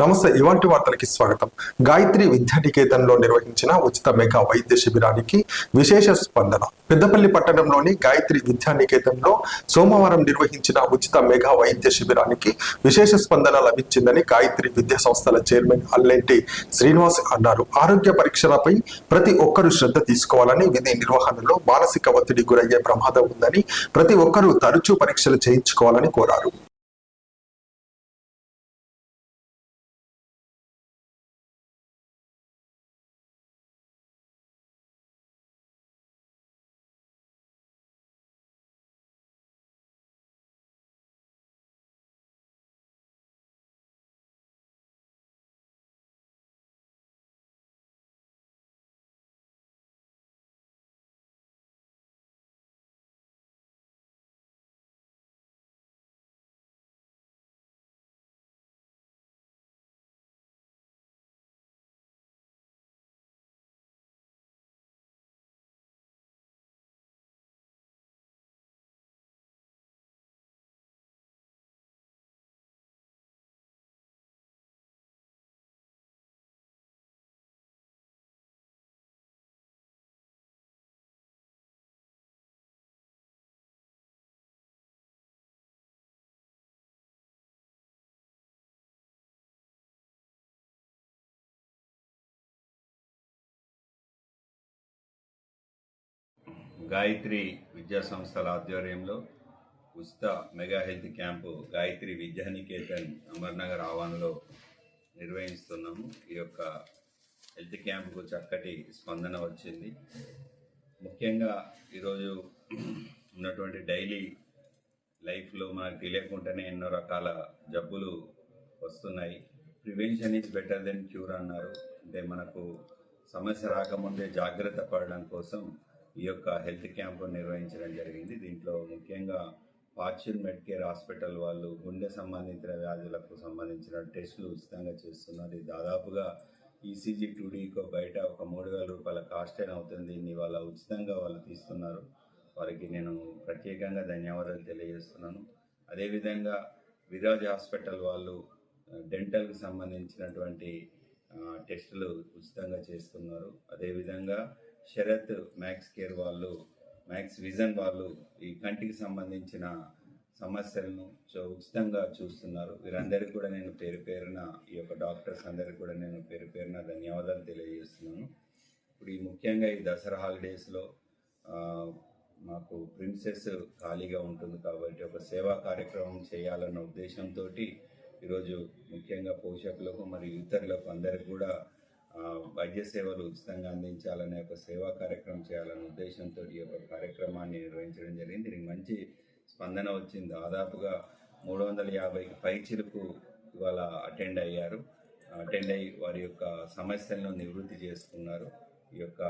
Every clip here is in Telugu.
నమస్తే. ఇవాంటి వార్తలకి స్వాగతం. గాయత్రి విద్యానికేతన్లో నిర్వహించిన ఉచిత మెగా వైద్య శిబిరానికి విశేష స్పందన. పెద్దపల్లి పట్టణంలోని గాయత్రి విద్యానికేతన్లో సోమవారం నిర్వహించిన ఉచిత మెగా వైద్య శిబిరానికి విశేష స్పందన లభించిందని గాయత్రి విద్యా సంస్థల చైర్మన్ అల్లెంటి శ్రీనివాస్ అన్నారు. ఆరోగ్య పరీక్షలపై ప్రతి ఒక్కరూ శ్రద్ధ తీసుకోవాలని, విధి నిర్వహణలో మానసిక ఒత్తిడి గురయ్యే ప్రమాదం ఉందని, ప్రతి ఒక్కరూ తరచూ పరీక్షలు చేయించుకోవాలని కోరారు. గాయత్రి విద్యా సంస్థల ఆధ్వర్యంలో ఉచిత mega health camp Gayatri Vidyaniketan Amarnagar ఆవరణలో నిర్వహిస్తున్నాము. ఈ యొక్క హెల్త్ క్యాంపుకు చక్కటి స్పందన వచ్చింది. ముఖ్యంగా ఈరోజు ఉన్నటువంటి డైలీ లైఫ్లో మనకు తెలియకుండానే ఎన్నో రకాల జబ్బులు వస్తున్నాయి. Prevention is better than cure అన్నారు. అంటే మనకు సమస్య రాకముందే జాగ్రత్త పడడం కోసం ఈ యొక్క హెల్త్ క్యాంపు నిర్వహించడం జరిగింది. దీంట్లో ముఖ్యంగా ఫార్చ్యూన్ మెడ్కేర్ హాస్పిటల్ వాళ్ళు గుండె సంబంధించిన వ్యాధులకు సంబంధించిన టెస్టులు ఉచితంగా చేస్తున్నారు. ఇది దాదాపుగా ఈసీజీ 2Dకో బయట ఒక 3,000 రూపాయల కాస్ట్ అయిన అవుతుంది. దీన్ని వాళ్ళ ఉచితంగా వాళ్ళు తీస్తున్నారు. వారికి నేను ప్రత్యేకంగా ధన్యవాదాలు తెలియజేస్తున్నాను. అదేవిధంగా విరాజ్ హాస్పిటల్ వాళ్ళు డెంటల్కి సంబంధించినటువంటి టెస్టులు ఉచితంగా చేస్తున్నారు. అదేవిధంగా శరత్ మ్యాక్స్ కేర్ వాళ్ళు, మ్యాక్స్ విజన్ వాళ్ళు ఈ కంటికి సంబంధించిన సమస్యలను ఉచితంగా చూస్తున్నారు. వీరందరికీ కూడా నేను పేరు పేరున, ఈ యొక్క డాక్టర్స్ అందరికీ కూడా నేను పేరు పేరున ధన్యవాదాలు తెలియజేస్తున్నాను. ఇప్పుడు ఈ ముఖ్యంగా ఈ దసరా హాలిడేస్లో మాకు ప్రిన్సెస్ ఖాళీగా ఉంటుంది కాబట్టి ఒక సేవా కార్యక్రమం చేయాలన్న ఉద్దేశంతో ఈరోజు ముఖ్యంగా పోషకులకు మరియు ఇతరులకు అందరికీ కూడా వైద్య సేవలు ఉచితంగా అందించాలనే ఒక సేవా కార్యక్రమం చేయాలనే ఉద్దేశంతో ఈ యొక్క కార్యక్రమాన్ని నిర్వహించడం జరిగింది. దీనికి మంచి స్పందన వచ్చింది. దాదాపుగా 350కి పైచిలకు ఇవాళ అటెండ్ అయ్యి వారి యొక్క సమస్యలను నివృత్తి చేసుకున్నారు. ఈ యొక్క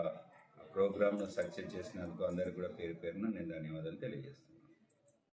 ప్రోగ్రామ్ను సక్సెస్ చేసినందుకు అందరికీ కూడా పేరు పేరున నేను ధన్యవాదాలు తెలియజేస్తున్నాను.